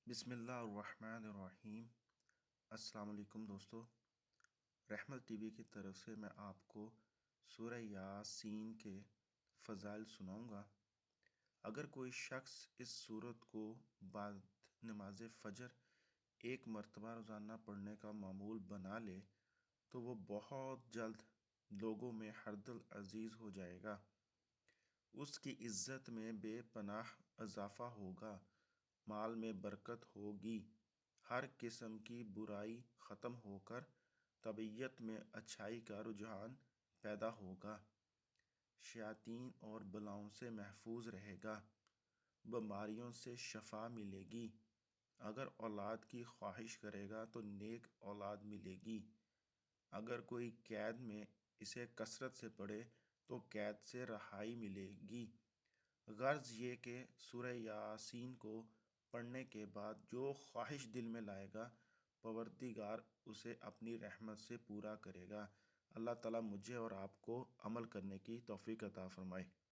بسم اللہ الرحمن الرحیم۔ السلام علیکم دوستو، رحمت ٹی وی کی طرف سے میں آپ کو سورہ یاسین کے فضائل سناؤں گا۔ اگر کوئی شخص اس سورت کو بعد نماز فجر ایک مرتبہ روزانہ پڑھنے کا معمول بنا لے تو وہ بہت جلد لوگوں میں ہر دل عزیز ہو جائے گا۔ اس کی عزت میں بے پناہ اضافہ ہوگا، مال میں برکت ہوگی، ہر قسم کی برائی ختم ہو کر طبیعت میں اچھائی کا رجحان پیدا ہوگا، شیاطین اور بلاؤں سے محفوظ رہے گا، بیماریوں سے شفا ملے گی۔ اگر اولاد کی خواہش کرے گا تو نیک اولاد ملے گی۔ اگر کوئی قید میں اسے کثرت سے پڑھے تو قید سے رہائی ملے گی۔ غرض یہ کہ سورہ یاسین کو پڑھنے کے بعد جو خواہش دل میں لائے گا، پروردگار اسے اپنی رحمت سے پورا کرے گا۔ اللہ تعالیٰ مجھے اور آپ کو عمل کرنے کی توفیق عطا فرمائے۔